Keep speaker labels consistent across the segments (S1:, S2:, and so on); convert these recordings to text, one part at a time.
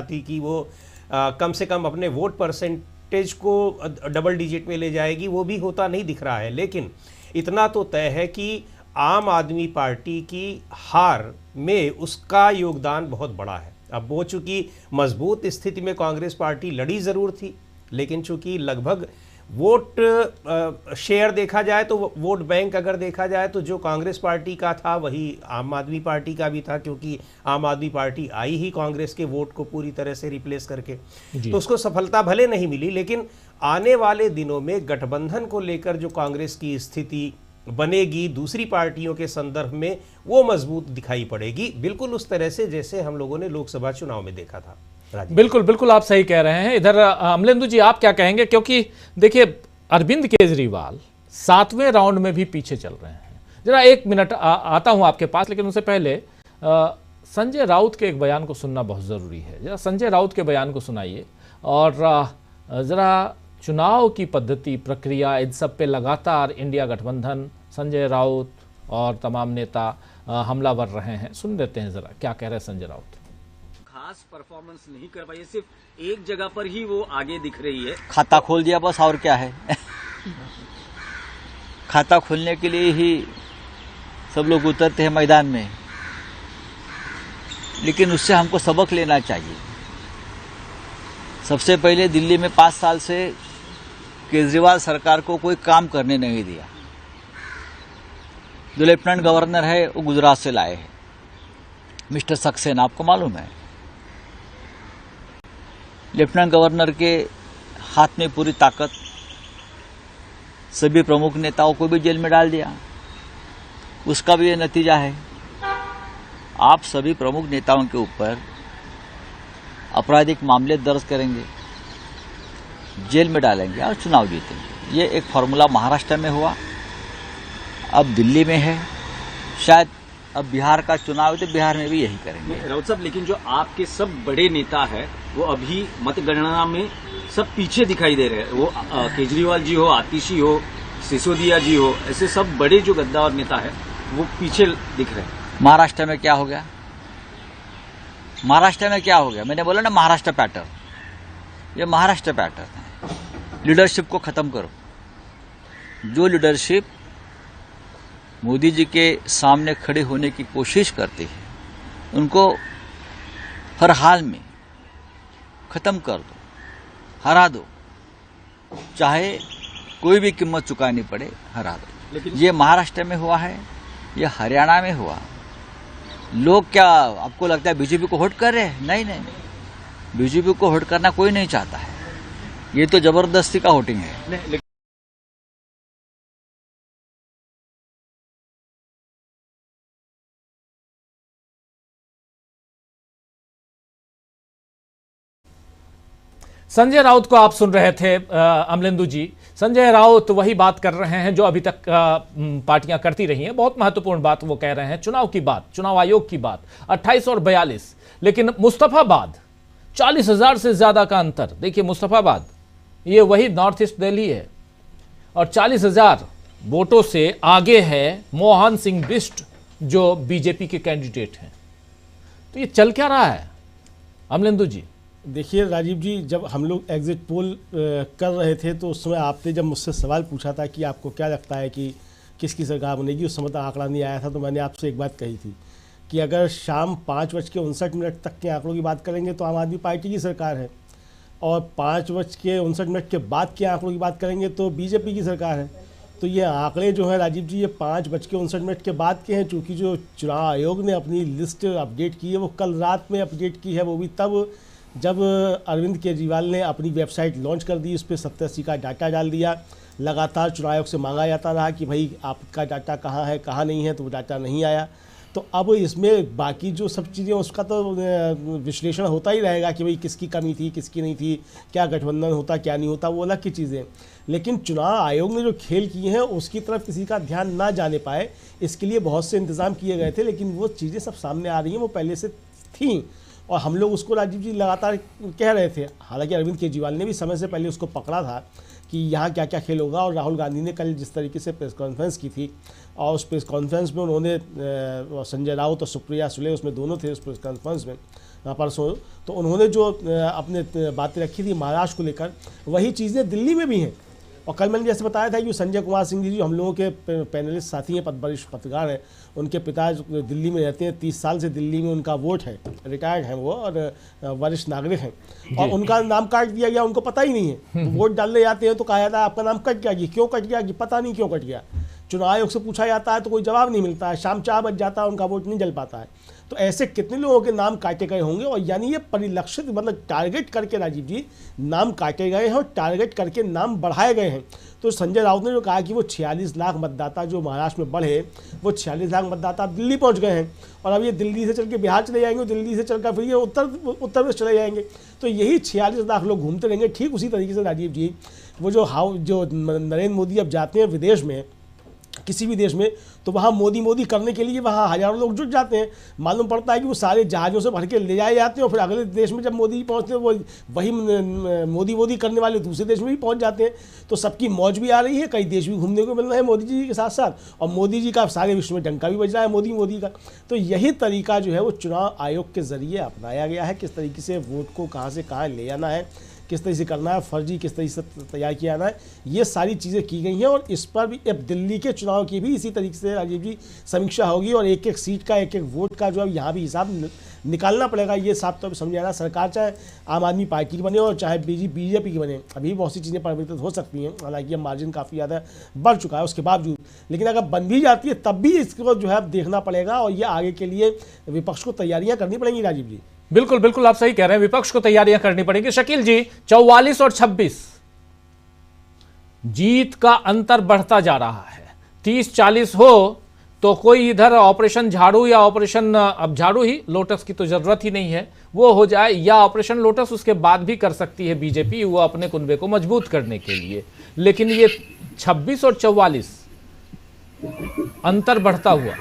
S1: थी कि वो कम से कम अपने वोट परसेंटेज को डबल डिजिट में ले जाएगी, वो भी होता नहीं दिख रहा है। लेकिन इतना तो तय है कि आम आदमी पार्टी की हार में उसका योगदान बहुत बड़ा है। अब वो चूंकि मजबूत स्थिति में कांग्रेस पार्टी लड़ी ज़रूर थी, लेकिन चूंकि लगभग वोट शेयर देखा जाए तो वोट बैंक अगर देखा जाए तो जो कांग्रेस पार्टी का था वही आम आदमी पार्टी का भी था, क्योंकि आम आदमी पार्टी आई ही कांग्रेस के वोट को पूरी तरह से रिप्लेस करके, तो उसको सफलता भले नहीं मिली। लेकिन आने वाले दिनों में गठबंधन को लेकर जो कांग्रेस की स्थिति बनेगी दूसरी पार्टियों के संदर्भ में, वो मजबूत दिखाई पड़ेगी, बिल्कुल उस तरह से जैसे हम लोगों ने लोकसभा चुनाव में देखा था।
S2: बिल्कुल बिल्कुल आप सही कह रहे हैं। इधर अमलेंदु जी आप क्या कहेंगे, क्योंकि देखिए अरविंद केजरीवाल 7वें राउंड में भी पीछे चल रहे हैं। जरा 1 मिनट आता हूं आपके पास, लेकिन उससे पहले संजय राउत के एक बयान को सुनना बहुत जरूरी है। जरा संजय राउत के बयान को सुनाइए और जरा चुनाव की पद्धति प्रक्रिया इन सब पे लगातार इंडिया गठबंधन, संजय राउत और तमाम नेता हमलावर रहे हैं। सुन लेते हैं जरा क्या कह रहे हैं संजय राउत।
S3: खास परफॉर्मेंस नहीं कर पाई, सिर्फ एक जगह पर ही वो आगे दिख रही है।
S4: खाता खोल दिया बस, और क्या है। खाता खोलने के लिए ही सब लोग उतरते हैं मैदान में, लेकिन उससे हमको सबक लेना चाहिए। सबसे पहले दिल्ली में 5 साल से केजरीवाल सरकार को कोई काम करने नहीं दिया। जो लेफ्टिनेंट गवर्नर है वो गुजरात से लाए हैं, मिस्टर सक्सेना, आपको मालूम है। लेफ्टिनेंट गवर्नर के हाथ में पूरी ताकत, सभी प्रमुख नेताओं को भी जेल में डाल दिया। उसका भी ये नतीजा है। आप सभी प्रमुख नेताओं के ऊपर आपराधिक मामले दर्ज करेंगे, जेल में डालेंगे और चुनाव जीतेंगे। ये एक फॉर्मूला महाराष्ट्र में हुआ, अब दिल्ली में है, शायद अब बिहार का चुनाव है तो बिहार में भी यही करेंगे।
S3: राउत साहब, लेकिन जो आपके सब बड़े नेता है वो अभी मतगणना में सब पीछे दिखाई दे रहे हैं। वो केजरीवाल जी हो, आतिशी हो, सिसोदिया जी हो, ऐसे सब बड़े जो गद्दार नेता है वो पीछे दिख रहे हैं।
S4: महाराष्ट्र में क्या हो गया? महाराष्ट्र में क्या हो गया? मैंने बोला ना महाराष्ट्र पैटर्न। ये महाराष्ट्र पैटर्न है। लीडरशिप को खत्म करो। जो लीडरशिप मोदी जी के सामने खड़े होने की कोशिश करती है, उनको हर हाल में खत्म कर दो, हरा दो, चाहे कोई भी कीमत चुकानी पड़े, हरा दो। लेकिन ये महाराष्ट्र में हुआ है, ये हरियाणा में हुआ। लोग क्या आपको लगता है बीजेपी को वोट कर रहे हैं? नहीं नहीं नहीं, बीजेपी को वोट करना कोई नहीं चाहता है। ये तो जबरदस्ती का वोटिंग है।
S2: संजय राउत को आप सुन रहे थे अमलेंदु जी। संजय राउत वही बात कर रहे हैं जो अभी तक पार्टियां करती रही हैं। बहुत महत्वपूर्ण बात वो कह रहे हैं, चुनाव की बात, चुनाव आयोग की बात, 28 और 42। लेकिन मुस्तफाबाद 40,000 से ज्यादा का अंतर। देखिए मुस्तफाबाद ये वही नॉर्थ ईस्ट दिल्ली है और 40,000 वोटों से आगे है मोहन सिंह बिष्ट जो बीजेपी के कैंडिडेट हैं। तो ये चल क्या रहा है अमलेंदु जी?
S5: देखिए राजीव जी, जब हम लोग एग्जिट पोल कर रहे थे तो उस समय आपने जब मुझसे सवाल पूछा था कि आपको क्या लगता है कि किसकी सरकार बनेगी, उस समय तक आंकड़ा नहीं आया था, तो मैंने आपसे एक बात कही थी कि अगर शाम 5:59 तक के आंकड़ों की बात करेंगे तो आम आदमी पार्टी की सरकार है, और 5:59 के बाद के आंकड़ों की बात करेंगे तो बीजेपी की सरकार है। तो ये आंकड़े जो हैं राजीव जी, ये 5:59 के बाद के हैं। चूँकि जो चुनाव आयोग ने अपनी लिस्ट अपडेट की है वो कल रात में अपडेट की है, वो भी तब जब अरविंद केजरीवाल ने अपनी वेबसाइट लॉन्च कर दी, उस पर 70-80 का डाटा डाल दिया। लगातार चुनाव आयोग से मांगा जाता रहा कि भाई आपका डाटा कहाँ है, कहाँ नहीं है, तो वो डाटा नहीं आया। तो अब इसमें बाकी जो सब चीज़ें उसका तो विश्लेषण होता ही रहेगा कि भाई किसकी कमी थी, किसकी नहीं थी, क्या गठबंधन होता, क्या नहीं होता, वो अलग की चीज़ें। लेकिन चुनाव आयोग ने जो खेल किए हैं उसकी तरफ किसी का ध्यान ना जाने पाए, इसके लिए बहुत से इंतज़ाम किए गए थे। लेकिन वो चीज़ें सब सामने आ रही हैं, वो पहले से थीं और हम लोग उसको राजीव जी लगातार कह रहे थे। हालांकि अरविंद केजरीवाल ने भी समय से पहले उसको पकड़ा था कि यहाँ क्या क्या खेल होगा, और राहुल गांधी ने कल जिस तरीके से प्रेस कॉन्फ्रेंस की थी, और उस प्रेस कॉन्फ्रेंस में उन्होंने संजय राउत और सुप्रिया सुले उसमें दोनों थे उस प्रेस कॉन्फ्रेंस में, परसों, तो उन्होंने जो अपने बातें रखी थी महाराष्ट्र को लेकर, वही चीज़ें दिल्ली में भी हैं। और कल मैंने जैसे बताया था कि संजय कुमार सिंह जी जो हम लोगों के पैनलिस्ट साथी हैं, वरिष्ठ पत्रकार हैं, उनके पिता दिल्ली में रहते हैं, 30 साल से दिल्ली में उनका वोट है, रिटायर्ड हैं वो और वरिष्ठ नागरिक हैं, और उनका नाम काट दिया गया, उनको पता ही नहीं है। वोट डालने जाते हैं तो कहा जाता है आपका नाम कट गया, कि क्यों कट गया, कि पता नहीं क्यों कट गया। चुनाव आयोग से पूछा जाता है तो कोई जवाब नहीं मिलता है, शाम 4 बज जाता है, उनका वोट नहीं जल पाता है। तो ऐसे कितने लोगों के नाम काटे गए होंगे, और यानी ये परिलक्षित मतलब टारगेट करके राजीव जी नाम काटे गए हैं और टारगेट करके नाम बढ़ाए गए हैं। तो संजय राउत ने जो कहा कि वो 46 लाख मतदाता जो महाराष्ट्र में बढ़े, वो 46 लाख मतदाता दिल्ली पहुंच गए हैं, और अब ये दिल्ली से चल के बिहार चले जाएंगे, दिल्ली से चलकर फिर ये उत्तर प्रदेश चले जाएंगे। तो यही 46 लाख लोग घूमते रहेंगे। ठीक उसी तरीके से राजीव जी वो जो नरेंद्र मोदी अब जाते हैं विदेश में, किसी भी देश में, तो वहाँ मोदी करने के लिए वहाँ हज़ारों लोग जुट जाते हैं। मालूम पड़ता है कि वो सारे जहाज़ों से भर के ले जाए जाते हैं, और फिर अगले देश में जब मोदी पहुँचते हैं, वो वही मोदी करने वाले दूसरे देश में भी पहुँच जाते हैं। तो सबकी मौज भी आ रही है, कई देश भी घूमने को मिल रहे हैं मोदी जी के साथ साथ, और मोदी जी का सारे विश्व में डंका भी बज रहा है मोदी का। तो यही तरीका जो है वो चुनाव आयोग के ज़रिए अपनाया गया है, किस तरीके से वोट को कहाँ से कहाँ ले जाना है, किस तरह से करना है, फर्जी किस तरह से तैयार किया जाना है, ये सारी चीज़ें की गई हैं। और इस पर भी अब दिल्ली के चुनाव की भी इसी तरीके से राजीव जी समीक्षा होगी, और एक एक सीट का एक एक वोट का जो है यहाँ भी हिसाब निकालना पड़ेगा। ये साफ तौर पर समझ आना, सरकार चाहे आम आदमी पार्टी की बने और चाहे बीजेपी की बने, अभी बहुत सी चीज़ें परिवर्तित हो सकती हैं, हालांकि अब मार्जिन काफ़ी ज़्यादा बढ़ चुका है उसके बावजूद, लेकिन अगर बन भी जाती है तब भी इसको जो है देखना पड़ेगा, और ये आगे के लिए विपक्ष को तैयारियाँ करनी पड़ेंगी राजीव जी।
S2: बिल्कुल बिल्कुल, आप सही कह रहे हैं, विपक्ष को तैयारियां करनी पड़ेंगी। शकील जी, 44 और 26 जीत का अंतर बढ़ता जा रहा है। 30-40 हो तो कोई इधर ऑपरेशन झाड़ू या ऑपरेशन, अब झाड़ू ही, लोटस की तो जरूरत ही नहीं है, वो हो जाए, या ऑपरेशन लोटस उसके बाद भी कर सकती है बीजेपी, वो अपने कुनबे को मजबूत करने के लिए। लेकिन ये 26 और 44 अंतर बढ़ता हुआ।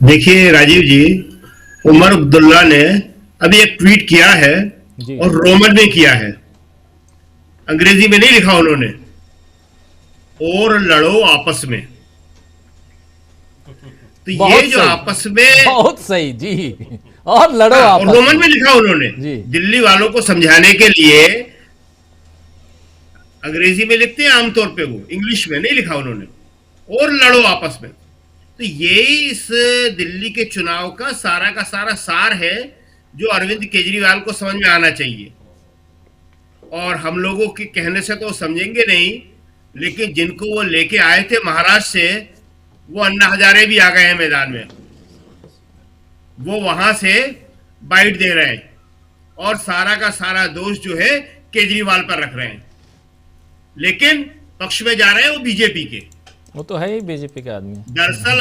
S6: देखिए राजीव जी, उमर अब्दुल्ला ने अभी एक ट्वीट किया है, और रोमन में किया है, अंग्रेजी में नहीं लिखा उन्होंने, और लड़ो आपस में। तो ये जो आपस में, बहुत
S2: सही जी, और लड़ो आपस में,
S6: रोमन में लिखा उन्होंने दिल्ली वालों को समझाने के लिए। अंग्रेजी में लिखते हैं आमतौर पे, वो इंग्लिश में नहीं लिखा उन्होंने, और लड़ो आपस में। तो यही इस दिल्ली के चुनाव का सारा सार है, जो अरविंद केजरीवाल को समझ में आना चाहिए। और हम लोगों के कहने से तो समझेंगे नहीं, लेकिन जिनको वो लेके आए थे महाराष्ट्र से, वो अन्ना हजारे भी आ गए हैं मैदान में, वो वहां से बाइट दे रहे हैं, और सारा का सारा दोष जो है केजरीवाल पर रख रहे हैं। लेकिन पक्ष में जा रहे हैं वो बीजेपी के,
S2: वो तो है ही बीजेपी के आदमी।
S6: दरअसल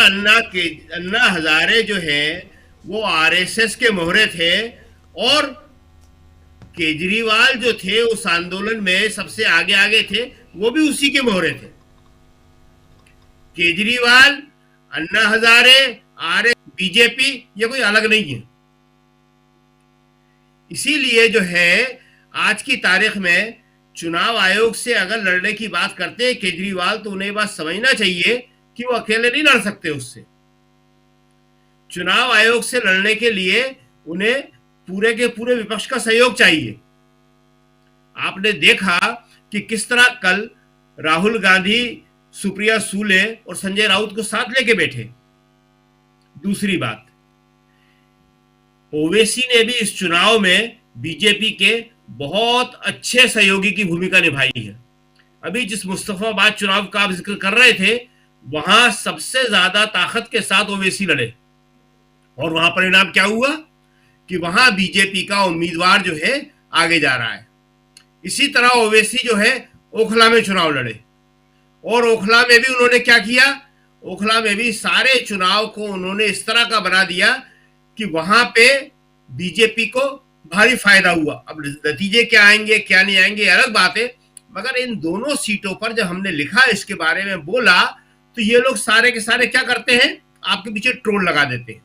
S6: अन्ना हजारे जो है वो आरएसएस के मोहरे थे, और केजरीवाल जो थे उस आंदोलन में सबसे आगे थे, वो भी उसी के मोहरे थे। केजरीवाल, अन्ना हजारे, बीजेपी, ये कोई अलग नहीं है। इसीलिए जो है आज की तारीख में चुनाव आयोग से अगर लड़ने की बात करते हैं केजरीवाल, तो उन्हें बात समझना चाहिए कि वो अकेले नहीं लड़ सकते उससे। चुनाव आयोग से लड़ने के लिए उन्हें पूरे के पूरे विपक्ष का सहयोग चाहिए। आपने देखा कि किस तरह कल राहुल गांधी, सुप्रिया सूले और संजय राउत को साथ लेके बैठे। दूसरी बात, ओवैसी ने भी इस चुनाव में बीजेपी के बहुत अच्छे सहयोगी की भूमिका निभाई है। अभी जिस मुस्तफाबाद चुनाव का आप जिक्र कर रहे थे, वहां सबसे ज्यादा ताकत के साथ ओवैसी लड़े, और वहां परिणाम क्या हुआ कि वहां बीजेपी का उम्मीदवार जो है आगे जा रहा है। इसी तरह ओवैसी जो है ओखला में चुनाव लड़े, और ओखला में भी उन्होंने क्या किया, ओखला में भी सारे चुनाव को उन्होंने इस तरह का बना दिया कि वहां पे बीजेपी को भारी फायदा हुआ। अब नतीजे क्या आएंगे क्या नहीं आएंगे अलग बात है, मगर इन दोनों सीटों पर जब हमने लिखा, इसके बारे में बोला, तो ये लोग सारे के सारे क्या करते हैं, आपके पीछे ट्रोल लगा देते हैं।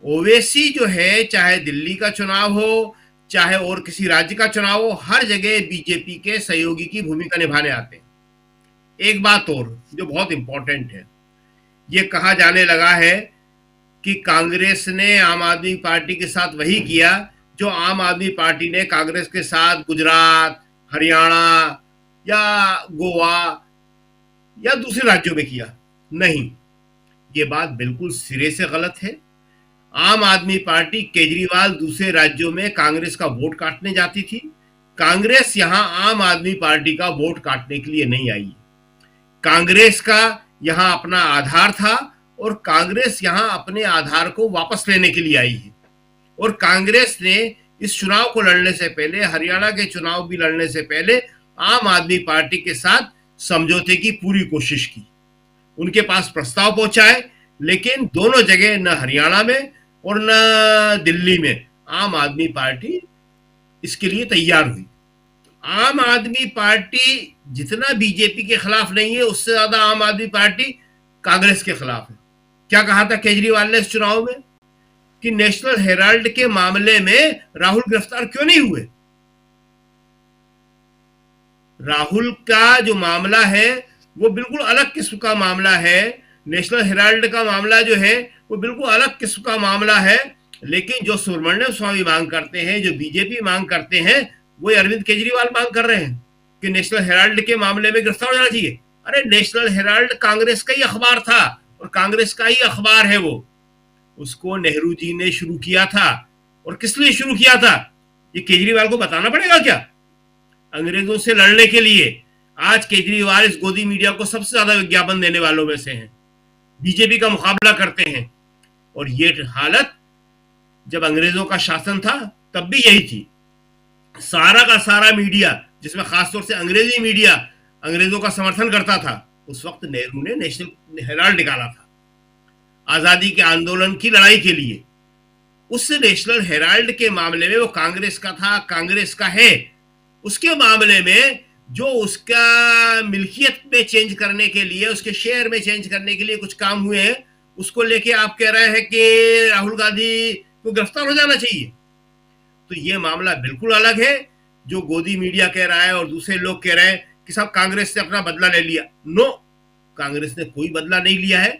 S6: ओवैसी जो है, चाहे दिल्ली का चुनाव हो, चाहे और किसी राज्य का चुनाव हो, हर जगह बीजेपी के सहयोगी की भूमिका निभाने आते हैं। एक बात और जो बहुत इंपॉर्टेंट है, ये कहा जाने लगा है कि कांग्रेस ने आम आदमी पार्टी के साथ वही किया जो आम आदमी पार्टी ने कांग्रेस के साथ गुजरात, हरियाणा या गोवा या दूसरे राज्यों में किया। नहीं, ये बात बिल्कुल सिरे से गलत है। आम आदमी पार्टी केजरीवाल दूसरे राज्यों में कांग्रेस का वोट काटने जाती थी। कांग्रेस यहां आम आदमी पार्टी का वोट काटने के लिए नहीं आई। कांग्रेस का यहां अपना आधार था और कांग्रेस यहां अपने आधार को वापस लेने के लिए आई है। और कांग्रेस ने इस चुनाव को लड़ने से पहले, हरियाणा के चुनाव भी लड़ने से पहले, आम आदमी पार्टी के साथ समझौते की पूरी कोशिश की। उनके पास प्रस्ताव पहुंचाए, लेकिन दोनों जगह, न हरियाणा में और न दिल्ली में, आम आदमी पार्टी इसके लिए तैयार हुई। आम आदमी पार्टी जितना बीजेपी के खिलाफ नहीं है, उससे ज्यादा आम आदमी पार्टी कांग्रेस के खिलाफ है। क्या कहा था केजरीवाल ने इस चुनाव में कि नेशनल हेराल्ड के मामले में राहुल गिरफ्तार क्यों नहीं हुए? राहुल का जो मामला है वो बिल्कुल अलग किस्म का मामला है। नेशनल हेराल्ड का मामला जो है वो बिल्कुल अलग किस्म का मामला है। लेकिन जो सुब्रमण्यम स्वामी मांग करते हैं, जो बीजेपी मांग करते हैं, वो अरविंद केजरीवाल मांग कर रहे हैं कि नेशनल हेराल्ड के मामले में गिरफ्तार हो जाना चाहिए। अरे नेशनल हेराल्ड कांग्रेस का ही अखबार था और कांग्रेस का ही अखबार है वो। उसको नेहरू जी ने शुरू किया था। और किस लिए शुरू किया था ये केजरीवाल को बताना पड़ेगा क्या? अंग्रेजों से लड़ने के लिए। आज केजरीवाल इस गोदी मीडिया को सबसे ज्यादा विज्ञापन देने वालों में से हैं, बीजेपी का मुकाबला करते हैं। और ये हालत जब अंग्रेजों का शासन था तब भी यही थी। सारा का सारा मीडिया, जिसमें खासतौर से अंग्रेजी मीडिया, अंग्रेजों का समर्थन करता था। उस वक्त नेहरू ने नेशनल हेराल्ड निकाला था आजादी के आंदोलन की लड़ाई के लिए। उस नेशनल हेराल्ड के मामले में वो कांग्रेस का था, कांग्रेस का है। उसके मामले में जो उसका मिल्कियत में चेंज करने के लिए, उसके शेयर में चेंज करने के लिए कुछ काम हुए हैं, उसको लेके आप कह रहे हैं कि राहुल गांधी को गिरफ्तार हो जाना चाहिए। तो ये मामला बिल्कुल अलग है जो गोदी मीडिया कह रहा है और दूसरे लोग कह रहे हैं कि साहब कांग्रेस ने अपना बदला ले लिया। नो, कांग्रेस ने कोई बदला नहीं लिया है।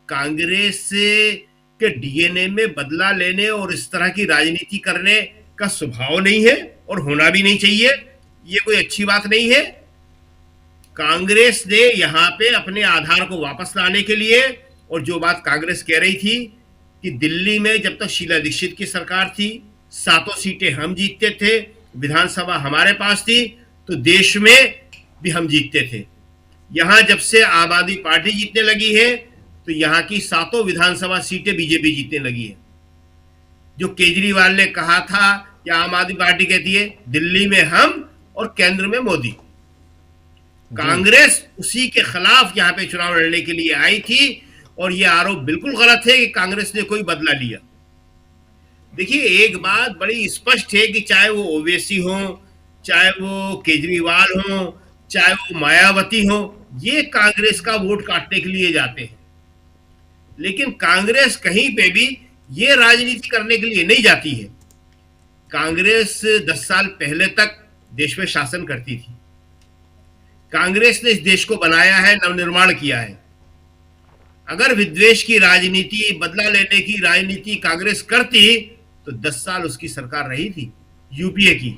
S6: कांग्रेस के डीएनए में बदला लेने और इस तरह की राजनीति करने का स्वभाव नहीं है और होना भी नहीं चाहिए। ये कोई अच्छी बात नहीं है। कांग्रेस ने यहां पे अपने आधार को वापस लाने के लिए, और जो बात कांग्रेस कह रही थी कि दिल्ली में जब तक शीला दीक्षित की सरकार थी 7 सीटें हम जीतते थे, विधानसभा हमारे पास थी, तो देश में भी हम जीतते थे। यहां जब से आम आदमी पार्टी जीतने लगी है तो यहां की 7 विधानसभा सीटें बीजेपी जीतने लगी है। जो केजरीवाल ने कहा था या आम आदमी पार्टी कहती है दिल्ली में हम और केंद्र में मोदी, कांग्रेस उसी के खिलाफ यहां पे चुनाव लड़ने के लिए आई थी। और यह आरोप बिल्कुल गलत है कि कांग्रेस ने कोई बदला लिया। देखिए, एक बात बड़ी स्पष्ट है कि चाहे वो ओवैसी हो, चाहे वो केजरीवाल हो, चाहे वो मायावती हो, ये कांग्रेस का वोट काटने के लिए जाते हैं। लेकिन कांग्रेस कहीं पे भी ये राजनीति करने के लिए नहीं जाती है। कांग्रेस 10 साल पहले तक देश में शासन करती थी। कांग्रेस ने इस देश को बनाया है, नवनिर्माण किया है। अगर विद्वेष की राजनीति, बदला लेने की राजनीति कांग्रेस करती तो 10 साल उसकी सरकार रही थी यूपीए की।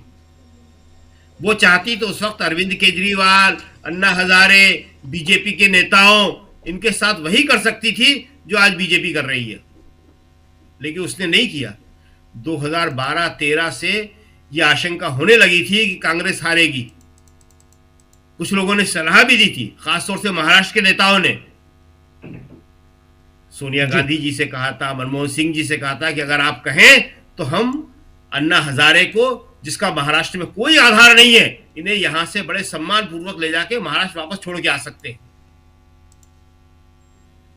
S6: वो चाहती तो उस वक्त अरविंद केजरीवाल, अन्ना हजारे, बीजेपी के नेताओं, इनके साथ वही कर सकती थी जो आज बीजेपी कर रही है। लेकिन उसने नहीं किया। 2012-13 से यह आशंका होने लगी थी कि कांग्रेस हारेगी। कुछ लोगों ने सलाह भी दी थी, खासतौर से महाराष्ट्र के नेताओं ने। सोनिया गांधी जी से कहा था, मनमोहन सिंह जी से कहा था कि अगर आप कहें तो हम अन्ना हजारे को, जिसका महाराष्ट्र में कोई आधार नहीं है, इन्हें यहां से बड़े सम्मान पूर्वक ले जाके महाराष्ट्र वापस छोड़ के आ सकते हैं।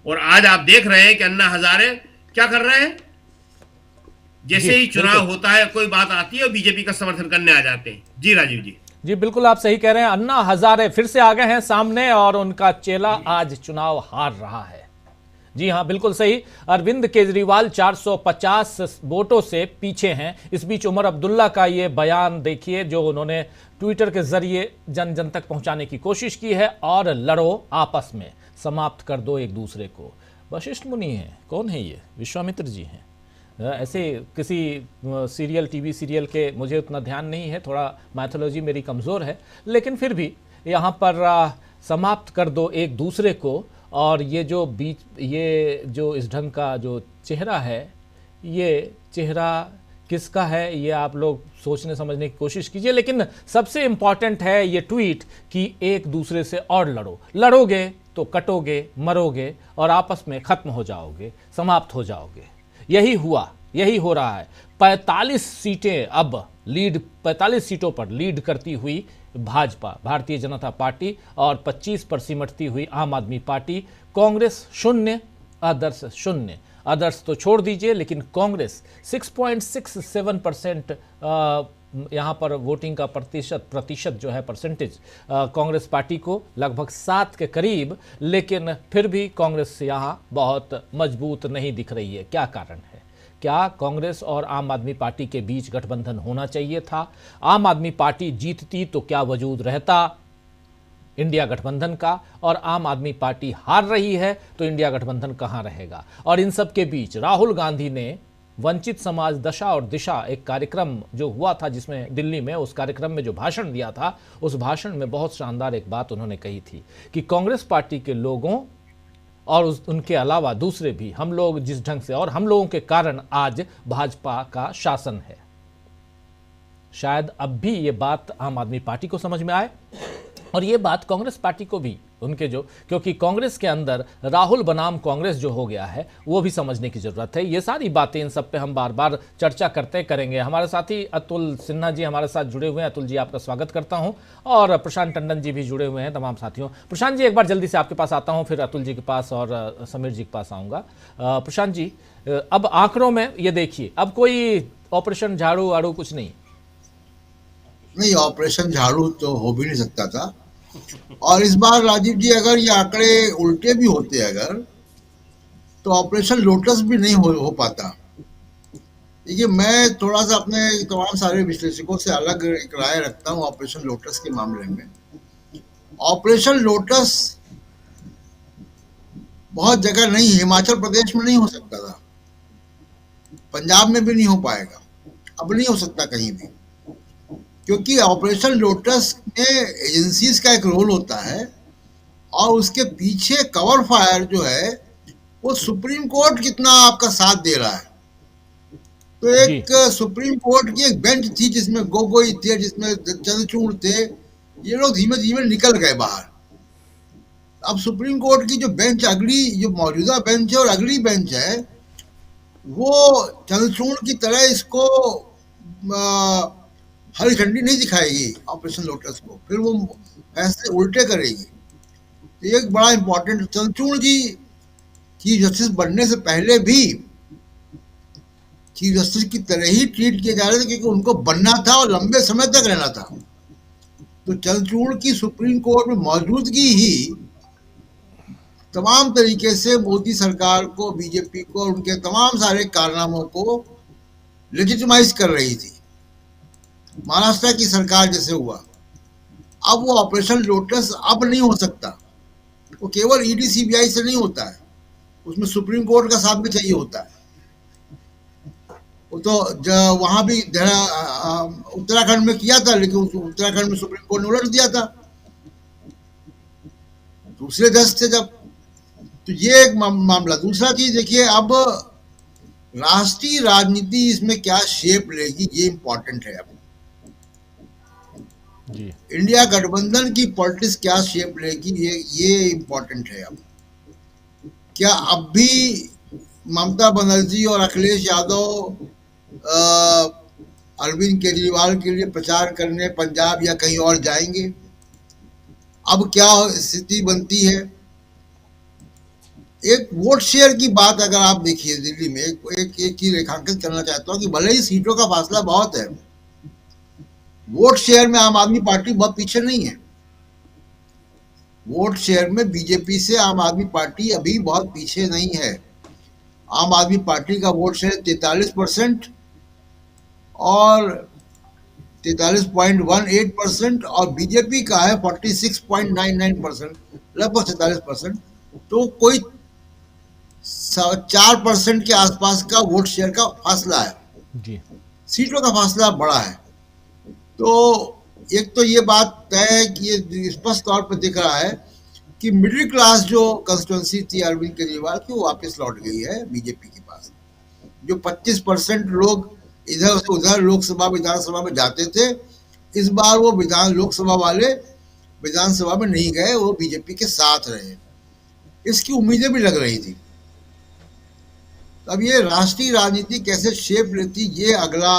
S6: और आज आप देख रहे हैं कि अन्ना हजारे क्या कर रहे हैं। जैसे ही चुनाव होता है, कोई बात आती है और बीजेपी का समर्थन करने आ जाते हैं। जी राजीव जी।
S2: जी बिल्कुल, आप सही कह रहे हैं। अन्ना हजारे फिर से आ गए हैं सामने और उनका चेला आज चुनाव हार रहा है। जी हां, बिल्कुल सही। अरविंद केजरीवाल 450 वोटों से पीछे हैं। इस बीच उमर अब्दुल्ला का ये बयान देखिए जो उन्होंने ट्विटर के जरिए जन जन तक पहुंचाने की कोशिश की है। और लड़ो आपस में, समाप्त कर दो एक दूसरे को। वशिष्ठ मुनि हैं, कौन है ये? विश्वामित्र जी हैं। ऐसे किसी सीरियल, टीवी सीरियल के मुझे उतना ध्यान नहीं है, थोड़ा मैथोलॉजी मेरी कमज़ोर है, लेकिन फिर भी यहाँ पर समाप्त कर दो एक दूसरे को। और ये जो इस ढंग का जो चेहरा है, ये चेहरा किसका है, ये आप लोग सोचने समझने की कोशिश कीजिए। लेकिन सबसे इम्पॉर्टेंट है ये ट्वीट कि एक दूसरे से और लड़ोगे तो कटोगे, मरोगे और आपस में खत्म हो जाओगे, समाप्त हो जाओगे। यही हुआ, यही हो रहा है। 45 सीटें अब 45 सीटों पर लीड करती हुई भाजपा, भारतीय जनता पार्टी, और 25 पर सिमटती हुई आम आदमी पार्टी। कांग्रेस 0, आदर्श 0। आदर्श तो छोड़ दीजिए, लेकिन कांग्रेस 6.67% यहाँ पर वोटिंग का प्रतिशत जो है, परसेंटेज कांग्रेस पार्टी को लगभग 7 के करीब। लेकिन फिर भी कांग्रेस यहाँ बहुत मजबूत नहीं दिख रही है। क्या कारण है? क्या कांग्रेस और आम आदमी पार्टी के बीच गठबंधन होना चाहिए था? आम आदमी पार्टी जीतती तो क्या वजूद रहता इंडिया गठबंधन का, और आम आदमी पार्टी हार रही है तो इंडिया गठबंधन कहाँ रहेगा? और इन सब के बीच राहुल गांधी ने वंचित समाज दशा और दिशा, एक कार्यक्रम जो हुआ था जिसमें दिल्ली में, उस कार्यक्रम में जो भाषण दिया था, उस भाषण में बहुत शानदार एक बात उन्होंने कही थी कि कांग्रेस पार्टी के लोगों और उनके अलावा दूसरे भी, हम लोग जिस ढंग से, और हम लोगों के कारण आज भाजपा का शासन है। शायद अब भी ये बात आम आदमी पार्टी को समझ में आए, और ये बात कांग्रेस पार्टी को भी, उनके जो, क्योंकि कांग्रेस के अंदर राहुल बनाम कांग्रेस जो हो गया है, वो भी समझने की जरूरत है। ये सारी बातें, इन सब पे हम बार बार चर्चा करते करेंगे। हमारे साथी अतुल सिन्हा जी हमारे साथ जुड़े हुए हैं। अतुल जी, आपका स्वागत करता हूं। और प्रशांत टंडन जी भी जुड़े हुए हैं, तमाम साथियों। प्रशांत जी, एक बार जल्दी से आपके पास आता हूं, फिर अतुल जी के पास और समीर जी के पास आऊँगा। प्रशांत जी, अब आंकड़ों में ये देखिए, अब कोई ऑपरेशन झाड़ू वाड़ू कुछ नहीं?
S7: नहीं, ऑपरेशन झाड़ू तो हो भी नहीं सकता था। और इस बार राजीव जी, अगर ये आंकड़े उल्टे भी होते अगर, तो ऑपरेशन लोटस भी नहीं हो पाता। देखिए, मैं थोड़ा सा अपने तमाम सारे विश्लेषकों से अलग एक राय रखता हूँ ऑपरेशन लोटस के मामले में। ऑपरेशन लोटस बहुत जगह नहीं, हिमाचल प्रदेश में नहीं हो सकता था, पंजाब में भी नहीं हो पाएगा, अब नहीं हो सकता कहीं भी, क्योंकि ऑपरेशन लोटस में एजेंसीज का एक रोल होता है और उसके पीछे कवर फायर जो है वो सुप्रीम कोर्ट कितना आपका साथ दे रहा है। तो एक सुप्रीम कोर्ट की एक बेंच थी जिसमें गोगोई थे, जिसमें चंद्रचूड़ थे, ये लोग धीमे धीमे निकल गए बाहर। अब सुप्रीम कोर्ट की जो बेंच, अगली जो मौजूदा बेंच है और अगली बेंच है, वो चंद्रचूड़ की तरह इसको हरी झंडी नहीं दिखाएगी ऑपरेशन लोटस को, फिर वो फैसले उल्टे करेगी। तो एक बड़ा इंपॉर्टेंट, चंद्रचूड़ जी चीफ जस्टिस बनने से पहले भी चीफ जस्टिस की तरह ही ट्रीट किए जा रहे थे, क्योंकि उनको बनना था और लंबे समय तक रहना था। तो चंद्रचूड़ की सुप्रीम कोर्ट में मौजूदगी ही तमाम तरीके से मोदी सरकार को, बीजेपी को और उनके तमाम सारे कारनामों को लेजिटिमाइज कर रही थी। महाराष्ट्र की सरकार जैसे हुआ, अब वो ऑपरेशन लोटस अब नहीं हो सकता। वो केवल ईडी सीबीआई से नहीं होता है, उसमें सुप्रीम कोर्ट का साथ भी चाहिए होता है। वो तो वहां भी उत्तराखंड में किया था, लेकिन उत्तराखंड में सुप्रीम कोर्ट ने उलट दिया था, दूसरे जज थे जब। तो ये एक मामला। दूसरा चीज देखिए, अब राष्ट्रीय राजनीति इसमें क्या शेप लेगी, ये इंपॉर्टेंट है। अब इंडिया गठबंधन की पॉलिटिक्स क्या शेप लेगी, ये इंपॉर्टेंट है। अब क्या अब भी ममता बनर्जी और अखिलेश यादव अरविंद केजरीवाल के लिए प्रचार करने पंजाब या कहीं और जाएंगे? अब क्या स्थिति बनती है? एक वोट शेयर की बात अगर आप देखिए, दिल्ली में एक चीज रेखांकित करना चाहता हूँ कि भले ही सीटों का फासला बहुत है, वोट शेयर में आम आदमी पार्टी बहुत पीछे नहीं है। वोट शेयर में बीजेपी से आम आदमी पार्टी अभी बहुत पीछे नहीं है। आम आदमी पार्टी का वोट शेयर 43% और 43.18%, और बीजेपी का है 46.99%, लगभग 47%। तो कोई 4% के आसपास का वोट शेयर का फासला है,
S2: जी
S7: सीटों का फासला बड़ा है। तो एक तो ये बात तय है कि ये स्पष्ट तौर पर दिख रहा है कि मिडिल क्लास जो कंस्टिट्यूंसी थी अरविंद केजरीवाल की, वो वापस लौट गई है बीजेपी के पास। जो 25% लोग इधर से उधर लोकसभा विधानसभा में जाते थे, इस बार वो लोकसभा वाले विधानसभा में नहीं गए, वो बीजेपी के साथ रहे। इसकी उम्मीदें भी लग रही थी। अब ये राष्ट्रीय राजनीति कैसे शेप लेती, ये अगला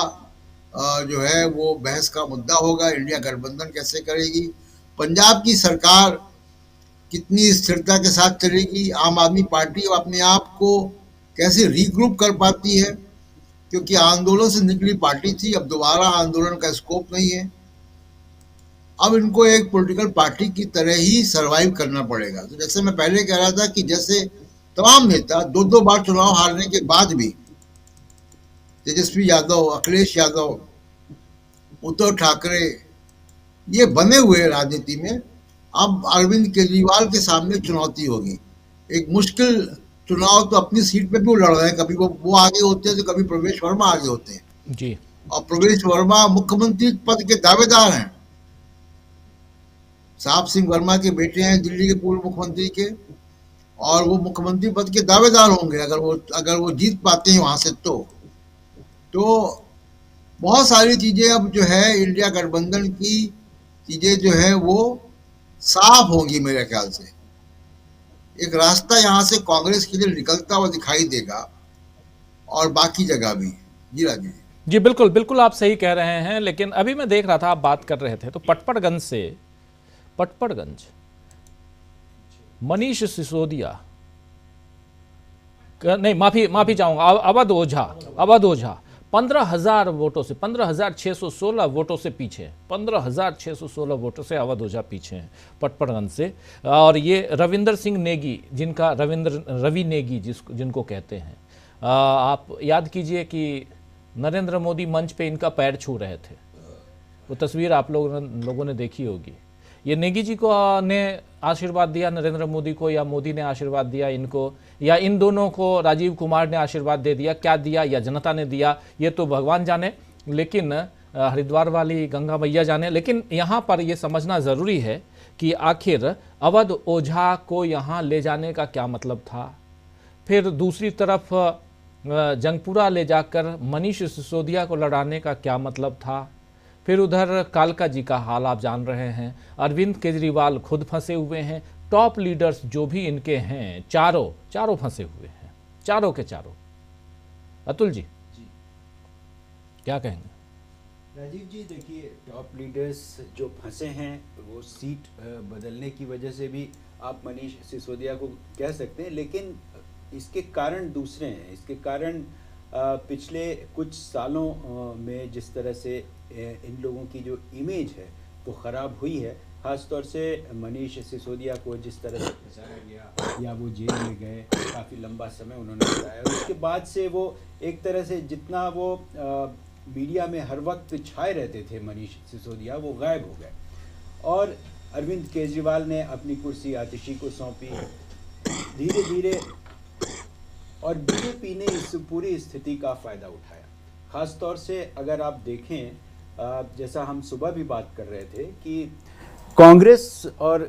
S7: जो है वो बहस का मुद्दा होगा। इंडिया गठबंधन कैसे करेगी, पंजाब की सरकार कितनी स्थिरता के साथ चलेगी, आम आदमी पार्टी अपने आप को कैसे रीग्रुप कर पाती है, क्योंकि आंदोलन से निकली पार्टी थी, अब दोबारा आंदोलन का स्कोप नहीं है। अब इनको एक पॉलिटिकल पार्टी की तरह ही सरवाइव करना पड़ेगा। तो जैसे मैं पहले कह रहा था कि जैसे तमाम नेता 2-2 बार चुनाव हारने के बाद भी, तेजस्वी यादव, अखिलेश यादव, उद्धव ठाकरे, ये बने हुए राजनीति में, अब अरविंद केजरीवाल के सामने चुनौती होगी। एक मुश्किल चुनाव तो अपनी सीट पे भी वो लड़ रहे हैं, कभी वो आगे होते हैं तो कभी प्रवेश वर्मा आगे होते हैं
S2: जी।
S7: और प्रवेश वर्मा मुख्यमंत्री पद के दावेदार हैं। साहब सिंह वर्मा के बेटे हैं दिल्ली के पूर्व मुख्यमंत्री के, और वो मुख्यमंत्री पद के दावेदार होंगे अगर वो जीत पाते हैं वहां से। तो बहुत सारी चीजें अब जो है इंडिया गठबंधन की चीजें जो है वो साफ होंगी मेरे ख्याल से। एक रास्ता यहाँ से कांग्रेस के लिए निकलता हुआ दिखाई देगा, और बाकी जगह भी। जी राजीव
S2: जी, बिल्कुल बिल्कुल आप सही कह रहे हैं। लेकिन अभी मैं देख रहा था, आप बात कर रहे थे तो पटपड़गंज मनीष सिसोदिया, नहीं माफी चाहूंगा, अवध ओझा 15,000 वोटों से, 15,616 वोटों से पीछे, 15,616 वोटों से अवध ओझा पीछे हैं पटपड़गंज से। और ये रविंदर सिंह नेगी, जिनका रवि नेगी जिनको कहते हैं, आप याद कीजिए कि नरेंद्र मोदी मंच पे इनका पैर छू रहे थे, वो तस्वीर आप लोगों ने देखी होगी। ये नेगी जी को ने आशीर्वाद दिया नरेंद्र मोदी को, या मोदी ने आशीर्वाद दिया इनको, या इन दोनों को राजीव कुमार ने आशीर्वाद दे दिया, क्या दिया या जनता ने दिया ये तो भगवान जाने, लेकिन हरिद्वार वाली गंगा मैया जाने। लेकिन यहाँ पर ये समझना ज़रूरी है कि आखिर अवध ओझा को यहाँ ले जाने का क्या मतलब था। फिर दूसरी तरफ जंगपुरा ले जाकर मनीष सिसोदिया को लड़ाने का क्या मतलब था। फिर उधर कालका जी का हाल आप जान रहे हैं, अरविंद केजरीवाल खुद फंसे हुए हैं, टॉप लीडर्स जो भी इनके हैं चारों फंसे हुए हैं, चारों के चारों। अतुल जी क्या कहेंगे?
S8: राजीव जी देखिए, टॉप लीडर्स जो फंसे हैं वो सीट बदलने की वजह से भी आप मनीष सिसोदिया को कह सकते हैं, लेकिन इसके कारण दूसरे हैं। इसके कारण पिछले कुछ सालों में जिस तरह से इन लोगों की जो इमेज है वो ख़राब हुई है, ख़ासतौर से मनीष सिसोदिया को जिस तरह से फंसाया गया या वो जेल में गए, काफ़ी लंबा समय उन्होंने बताया, उसके बाद से वो एक तरह से जितना वो मीडिया में हर वक्त छाए रहते थे मनीष सिसोदिया, वो गायब हो गए। और अरविंद केजरीवाल ने अपनी कुर्सी आतिशी को सौंपी धीरे धीरे, और बीजेपी ने इस पूरी स्थिति का फ़ायदा उठाया। ख़ास तौर से अगर आप देखें, जैसा हम सुबह भी बात कर रहे थे कि कांग्रेस और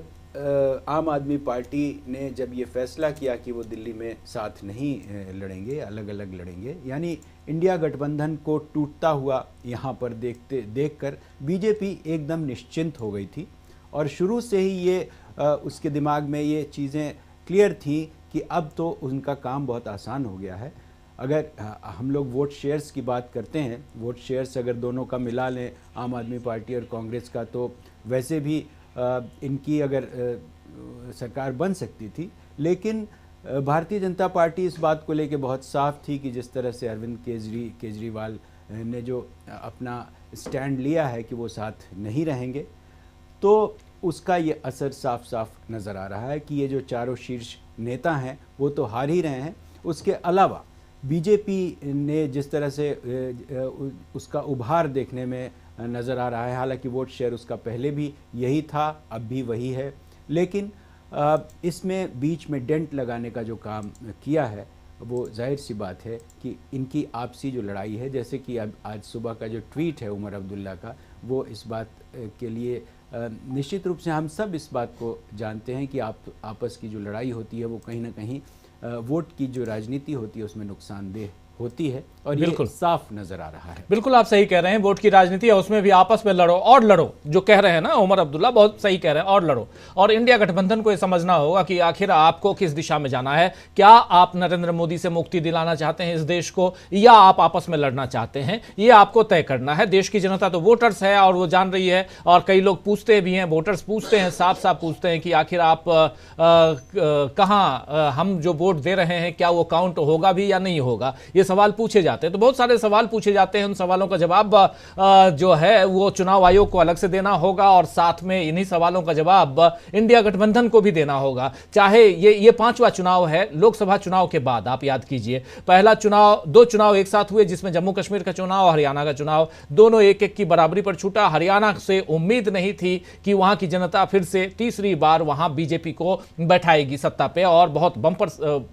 S8: आम आदमी पार्टी ने जब ये फैसला किया कि वो दिल्ली में साथ नहीं लड़ेंगे, अलग अलग लड़ेंगे, यानी इंडिया गठबंधन को टूटता हुआ यहाँ पर देखकर बीजेपी एकदम निश्चिंत हो गई थी। और शुरू से ही ये उसके दिमाग में ये चीज़ें क्लियर थी कि अब तो उनका काम बहुत आसान हो गया है। अगर हम लोग वोट शेयर्स की बात करते हैं, वोट शेयर्स अगर दोनों का मिला लें, आम आदमी पार्टी और कांग्रेस का, तो वैसे भी इनकी अगर सरकार बन सकती थी। लेकिन भारतीय जनता पार्टी इस बात को लेके बहुत साफ थी कि जिस तरह से अरविंद केजरीवाल ने जो अपना स्टैंड लिया है कि वो साथ नहीं रहेंगे, तो उसका ये असर साफ साफ नज़र आ रहा है कि ये जो चारों शीर्ष नेता हैं वो तो हार ही रहे हैं। उसके अलावा बीजेपी ने जिस तरह से उसका उभार देखने में नज़र आ रहा है, हालांकि वोट शेयर उसका पहले भी यही था, अब भी वही है, लेकिन इसमें बीच में डेंट लगाने का जो काम किया है वो जाहिर सी बात है कि इनकी आपसी जो लड़ाई है, जैसे कि अब आज सुबह का जो ट्वीट है उमर अब्दुल्ला का, वो इस बात के लिए निश्चित रूप से हम सब इस बात को जानते हैं कि आपस की जो लड़ाई होती है वो कहीं ना कहीं वोट की जो राजनीति होती है उसमें नुकसानदेह होती है, और ये साफ नजर आ रहा है।
S2: बिल्कुल आप सही कह रहे हैं, वोट की राजनीति है, उसमें भी आपस में लड़ो और लड़ो, जो कह रहे हैं ना उमर अब्दुल्ला, बहुत सही कह रहे हैं, और लड़ो। और इंडिया गठबंधन को यह समझना होगा कि आखिर आपको किस दिशा में जाना है। क्या आप नरेंद्र मोदी से मुक्ति दिलाना चाहते हैं इस देश को, या आप आपस में लड़ना चाहते हैं, ये आपको तय करना है। देश की जनता तो वोटर्स है और वो जान रही है, और कई लोग पूछते भी हैं, वोटर्स पूछते हैं, साफ साफ पूछते हैं कि आखिर आप कहाँ हम जो वोट दे रहे हैं क्या वो काउंट होगा भी या नहीं होगा, ये सवाल पूछे जाते हैं। तो बहुत सारे सवाल पूछे जाते हैं, उन सवालों का जवाब जो है वो चुनाव आयोग को अलग से देना होगा, और साथ में इन्हीं सवालों का जवाब इंडिया गठबंधन को भी देना होगा। चाहे ये पांचवा चुनाव है लोकसभा चुनाव के बाद। आप याद कीजिए, पहला चुनाव, दो चुनाव एक साथ हुए, जिसमें जम्मू कश्मीर का चुनाव और हरियाणा का चुनाव, दोनों एक एक की बराबरी पर छूटा। हरियाणा से उम्मीद नहीं थी कि वहां की जनता फिर से तीसरी बार वहां बीजेपी को बैठाएगी सत्ता पे, और बहुत बंपर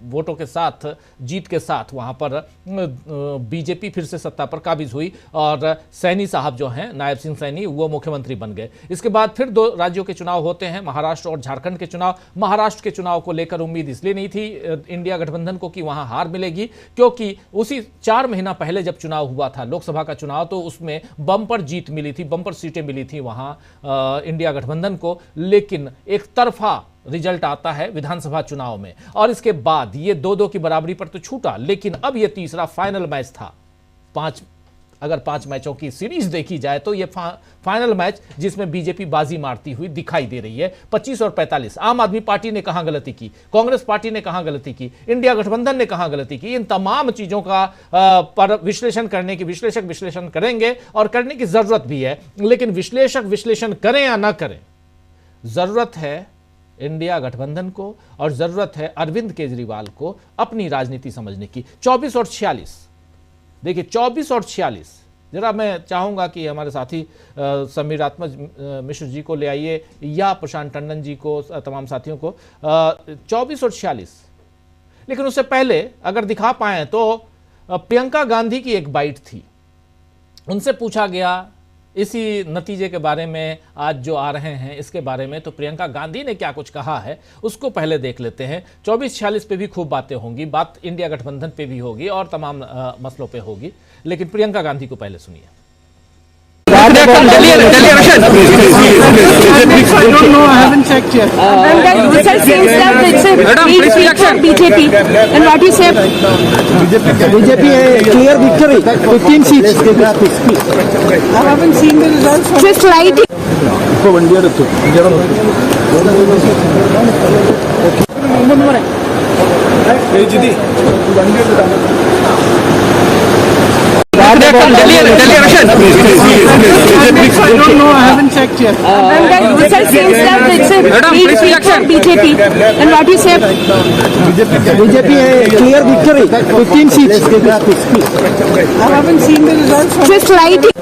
S2: वोटों के साथ, जीत के साथ वहां पर बीजेपी फिर से सत्ता पर काबिज हुई, और सैनी साहब जो हैं, नायब सिंह सैनी, वो मुख्यमंत्री बन गए। इसके बाद फिर दो राज्यों के चुनाव होते हैं, महाराष्ट्र और झारखंड के चुनाव। महाराष्ट्र के चुनाव को लेकर उम्मीद इसलिए नहीं थी इंडिया गठबंधन को कि वहां हार मिलेगी, क्योंकि उसी 4 महीना पहले जब चुनाव हुआ था लोकसभा का चुनाव, तो उसमें बंपर जीत मिली थी, बंपर सीटें मिली थी वहां इंडिया गठबंधन को। लेकिन एक तरफा रिजल्ट आता है विधानसभा चुनाव में, और इसके बाद ये 2-2 की बराबरी पर तो छूटा, लेकिन अब ये तीसरा फाइनल मैच था। अगर 5 मैचों की सीरीज देखी जाए तो ये फाइनल मैच जिसमें बीजेपी बाजी मारती हुई दिखाई दे रही है। 25 और 45। आम आदमी पार्टी ने कहां गलती की, कांग्रेस पार्टी ने कहां गलती की, इंडिया गठबंधन ने कहां गलती की, इन तमाम चीजों का पर विश्लेषण करने की विश्लेषक विश्लेषण करेंगे, और करने की जरूरत भी है। लेकिन विश्लेषक विश्लेषण करें या ना करें, जरूरत है इंडिया गठबंधन को, और जरूरत है अरविंद केजरीवाल को अपनी राजनीति समझने की। 24 और 46, देखिए 24 और 46, जरा मैं चाहूंगा कि हमारे साथी समीर आत्मज मिश्र जी को ले आइए, या प्रशांत टंडन जी को, तमाम साथियों को। 24 और 46, लेकिन उससे पहले अगर दिखा पाए तो प्रियंका गांधी की एक बाइट थी, उनसे पूछा गया इसी नतीजे के बारे में, आज जो आ रहे हैं इसके बारे में, तो प्रियंका गांधी ने क्या कुछ कहा है उसको पहले देख लेते हैं। 24-46 पे भी खूब बातें होंगी, बात इंडिया गठबंधन पे भी होगी और तमाम मसलों पे होगी, लेकिन प्रियंका गांधी को पहले सुनिए।
S9: I don't know. I haven't checked yet.
S10: You said since that it's a big defeat for BJP. And what you say?
S9: BJP a clear victory. 15 seats.
S10: I haven't seen the results. Just write it.
S9: I don't know. I haven't checked yet.
S10: You said since that it's a big defeat for BJP. And what you say?
S9: BJP a clear victory. 15 seats.
S10: I haven't seen the results. Just write it.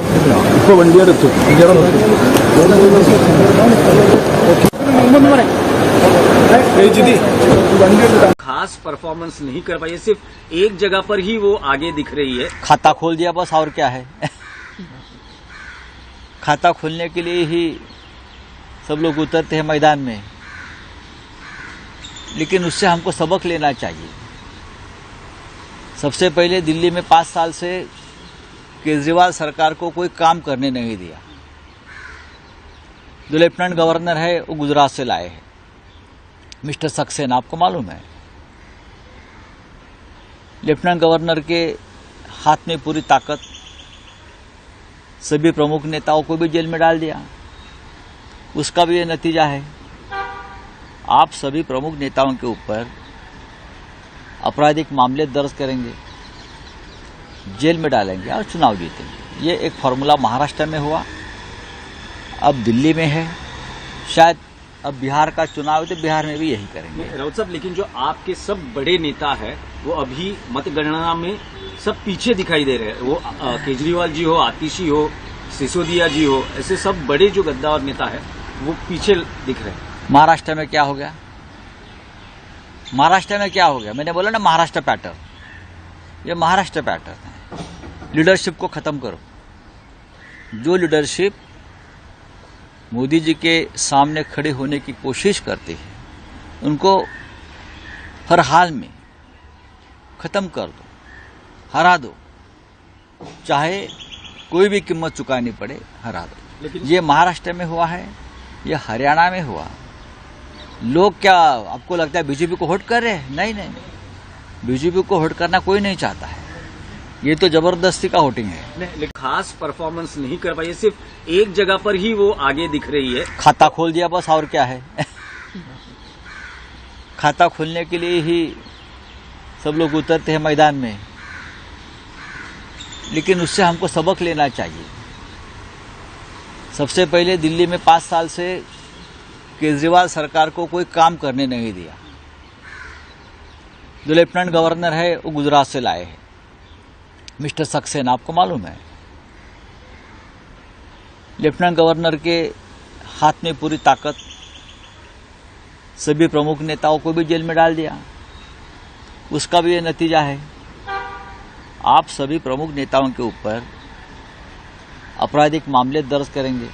S3: खास performance नहीं कर पाई, सिर्फ एक जगह पर ही वो आगे दिख रही है।
S4: खाता खोल दिया बस, और क्या है। खाता खोलने के लिए ही सब लोग उतरते हैं मैदान में, लेकिन उससे हमको सबक लेना चाहिए। सबसे पहले दिल्ली में 5 साल से केजरीवाल सरकार को कोई काम करने नहीं दिया। जो लेफ्टिनेंट गवर्नर है वो गुजरात से लाए हैं, मिस्टर सक्सेना, आपको मालूम है। लेफ्टिनेंट गवर्नर के हाथ में पूरी ताकत, सभी प्रमुख नेताओं को भी जेल में डाल दिया, उसका भी ये नतीजा है। आप सभी प्रमुख नेताओं के ऊपर आपराधिक मामले दर्ज करेंगे, जेल में डालेंगे और चुनाव जीतेंगे। ये एक फॉर्मूला महाराष्ट्र में हुआ, अब दिल्ली में है, शायद अब बिहार का चुनाव है तो बिहार में भी यही करेंगे।
S3: राउत साहब, लेकिन जो आपके सब बड़े नेता है वो अभी मतगणना में सब पीछे दिखाई दे रहे हैं। वो केजरीवाल जी हो, आतिशी हो, सिसोदिया जी हो, ऐसे सब बड़े जो गद्दार नेता है वो पीछे दिख रहे हैं।
S4: महाराष्ट्र में क्या हो गया? महाराष्ट्र में क्या हो गया? मैंने बोला ना महाराष्ट्र पैटर्न, ये महाराष्ट्र पैटर्न है। लीडरशिप को खत्म करो। जो लीडरशिप मोदी जी के सामने खड़े होने की कोशिश करती है, उनको हर हाल में खत्म कर दो, हरा दो, चाहे कोई भी कीमत चुकानी पड़े, हरा दो। लेकिन ये महाराष्ट्र में हुआ है, ये हरियाणा में हुआ। लोग क्या आपको लगता है बीजेपी को वोट कर रहे हैं? नहीं नहीं नहीं, बीजेपी को वोट करना कोई नहीं चाहता है। ये तो जबरदस्ती का वोटिंग है।
S3: लेकिन खास परफॉर्मेंस नहीं कर पाई, सिर्फ एक जगह पर ही वो आगे दिख रही है।
S4: खाता खोल दिया बस, और क्या है। खाता खोलने के लिए ही सब लोग उतरते हैं मैदान में, लेकिन उससे हमको सबक लेना चाहिए। सबसे पहले दिल्ली में 5 साल से केजरीवाल सरकार को कोई काम करने नहीं दिया। जो लेफ्टिनेंट गवर्नर है वो गुजरात से लाए हैं, मिस्टर सक्सेना, आपको मालूम है। लेफ्टिनेंट गवर्नर के हाथ में पूरी ताकत, सभी प्रमुख नेताओं को भी जेल में डाल दिया। उसका भी ये नतीजा है। आप सभी प्रमुख नेताओं के ऊपर आपराधिक मामले दर्ज करेंगे,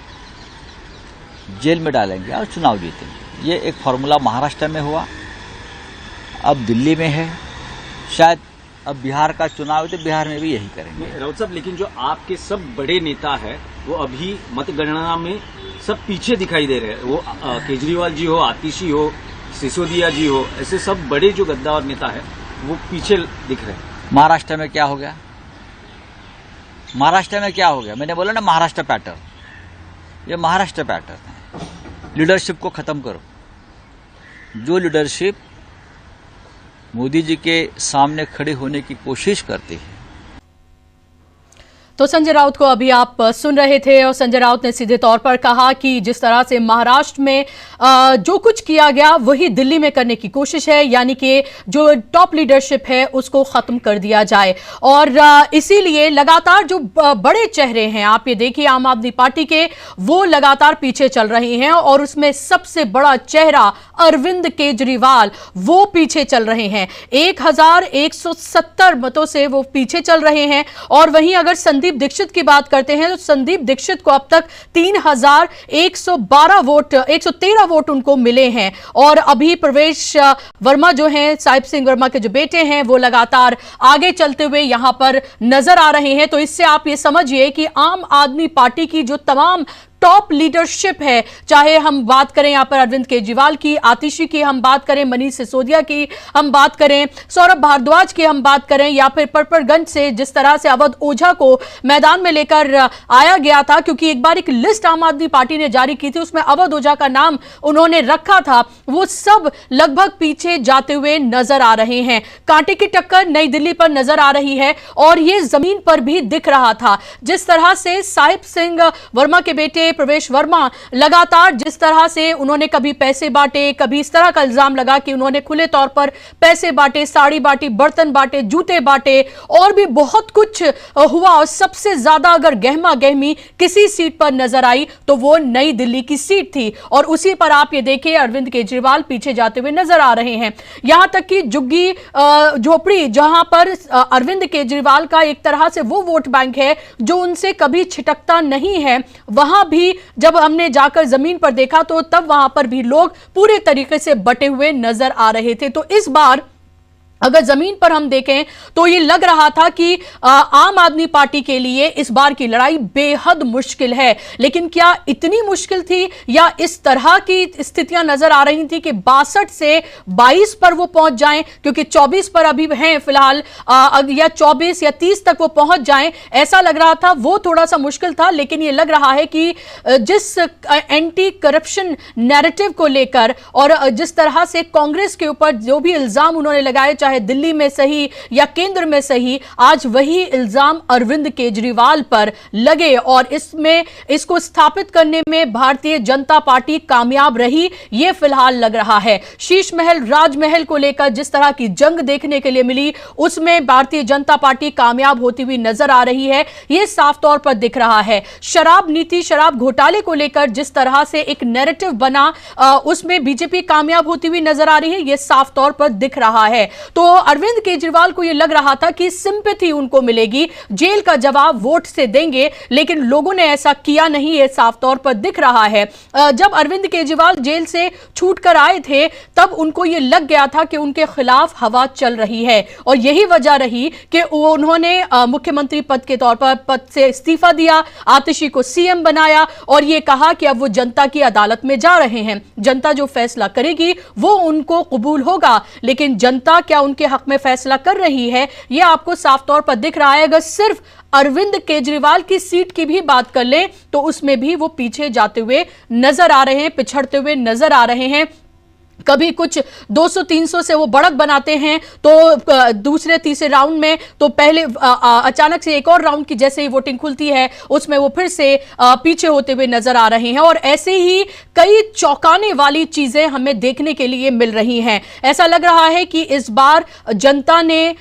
S4: जेल में डालेंगे और चुनाव जीतेंगे। ये एक फॉर्मूला महाराष्ट्र में हुआ, अब दिल्ली में है, शायद अब बिहार का चुनाव है तो बिहार में भी यही करेंगे।
S3: राउत साहब, लेकिन जो आपके सब बड़े नेता है वो अभी मतगणना में सब पीछे दिखाई दे रहे हैं। वो केजरीवाल जी हो, आतिशी हो, सिसोदिया जी हो, ऐसे सब बड़े जो गद्दार नेता है वो पीछे दिख रहे हैं।
S4: महाराष्ट्र में क्या हो गया? महाराष्ट्र में क्या हो गया? मैंने बोला ना महाराष्ट्र पैटर्न, ये महाराष्ट्र पैटर्न है। लीडरशिप को खत्म करो। जो लीडरशिप मोदी जी के सामने खड़े होने की कोशिश करती है।
S10: तो संजय राउत को अभी आप सुन रहे थे और संजय राउत ने सीधे तौर पर कहा कि जिस तरह से महाराष्ट्र में जो कुछ किया गया वही दिल्ली में करने की कोशिश है, यानी कि जो टॉप लीडरशिप है उसको खत्म कर दिया जाए। और इसीलिए लगातार जो बड़े चेहरे हैं, आप ये देखिए आम आदमी पार्टी के, वो लगातार पीछे चल रहे हैं और उसमें सबसे बड़ा चेहरा अरविंद केजरीवाल वो पीछे चल रहे हैं। 1170 मतों से वो पीछे चल रहे हैं। और वहीं अगर संदीप दीक्षित की बात करते हैं तो संदीप दीक्षित को अब तक 1,113 वोट उनको मिले हैं। और अभी प्रवेश वर्मा जो हैं, साहिब सिंह वर्मा के जो बेटे हैं, वो लगातार आगे चलते हुए यहां पर नजर आ रहे हैं। तो इससे आप ये समझिए कि आम आदमी पार्टी की जो तमाम टॉप लीडरशिप है, चाहे हम बात करें यहां पर अरविंद केजरीवाल की, आतिशी की हम बात करें, मनीष सिसोदिया की हम बात करें, सौरभ भारद्वाज की हम बात करें, या फिर परपरगंज से जिस तरह से अवध ओझा को मैदान में लेकर आया गया था, क्योंकि एक बार एक लिस्ट आम आदमी पार्टी ने जारी की थी, उसमें अवध ओझा का नाम उन्होंने रखा था, वो सब लगभग पीछे जाते हुए नजर आ रहे हैं। कांटे की टक्कर नई दिल्ली पर नजर आ रही है और ये जमीन पर भी दिख रहा था। जिस तरह से साहिब सिंह वर्मा के बेटे प्रवेश वर्मा लगातार जिस तरह से उन्होंने कभी पैसे बांटे, कभी इस तरह का इल्जाम लगा कि उन्होंने खुले तौर पर पैसे बांटे, साड़ी बांटी, बर्तन बांटे, जूते बांटे और भी बहुत कुछ हुआ। और सबसे ज्यादा अगर गहमा गहमी किसी सीट पर नजर आई तो वो नई दिल्ली की सीट थी और उसी पर आप ये देखिए अरविंद केजरीवाल पीछे जाते हुए नजर आ रहे हैं। यहां तक कि झुग्गी झोपड़ी, जहां पर अरविंद केजरीवाल का एक तरह से वो वोट बैंक है जो उनसे कभी छिटकता नहीं है, वहां भी जब हमने जाकर जमीन पर देखा तो तब वहां पर भी लोग पूरे तरीके से बटे हुए नजर आ रहे थे। तो इस बार अगर जमीन पर हम देखें तो ये लग रहा था कि आम आदमी पार्टी के लिए इस बार की लड़ाई बेहद मुश्किल है। लेकिन क्या इतनी मुश्किल थी या इस तरह की स्थितियां नजर आ रही थी कि 62 से 22 पर वो पहुंच जाएं, क्योंकि 24 पर अभी हैं फिलहाल, या 24 या 30 तक वो पहुंच जाएं, ऐसा लग रहा था। वो थोड़ा सा मुश्किल था, लेकिन ये लग रहा है कि जिस एंटी करप्शन नैरेटिव को लेकर और जिस तरह से कांग्रेस के ऊपर जो भी इल्जाम उन्होंने लगाए, चाहे चाहे दिल्ली में सही या केंद्र में सही, आज वही इल्जाम अरविंद केजरीवाल पर लगे और इसमें इसको स्थापित करने में भारतीय जनता पार्टी कामयाब रही, ये फिलहाल लग रहा है। शीश महल राजमहल को लेकर जिस तरह की जंग देखने के लिए मिली, उसमें भारतीय जनता पार्टी कामयाब होती हुई नजर आ रही है, यह साफ तौर पर दिख रहा है। शराब नीति, शराब घोटाले को लेकर जिस तरह से एक नैरेटिव बना, उसमें बीजेपी कामयाब होती हुई नजर आ रही है, यह साफ तौर पर दिख रहा है। तो अरविंद केजरीवाल को यह लग रहा था कि सिंपैथी उनको मिलेगी, जेल का जवाब वोट से देंगे, लेकिन लोगों ने ऐसा किया नहीं, यह साफ तौर पर दिख रहा है। जब अरविंद केजरीवाल जेल से छूटकर आए थे, तब उनको यह लग गया था कि उनके खिलाफ हवा चल रही है और यही वजह रही कि उन्होंने मुख्यमंत्री पद के तौर पर पद से इस्तीफा दिया, आतिशी को सीएम बनाया और यह कहा कि अब वो जनता की अदालत में जा रहे हैं, जनता जो फैसला करेगी वो उनको कबूल होगा। लेकिन जनता क्या उनके हक में फैसला कर रही है, यह आपको साफ तौर पर दिख रहा है। अगर सिर्फ अरविंद केजरीवाल की सीट की भी बात कर लें तो उसमें भी वो पीछे जाते हुए नजर आ रहे हैं, पिछड़ते हुए नजर आ रहे हैं। कभी कुछ 200-300 से वो बढ़त बनाते हैं तो दूसरे तीसरे राउंड में, तो पहले अचानक से एक और राउंड की जैसे ही वोटिंग खुलती है उसमें वो फिर से पीछे होते हुए नजर आ रहे हैं और ऐसे ही कई चौंकाने वाली चीजें हमें देखने के लिए मिल रही हैं। ऐसा लग रहा है कि इस बार जनता ने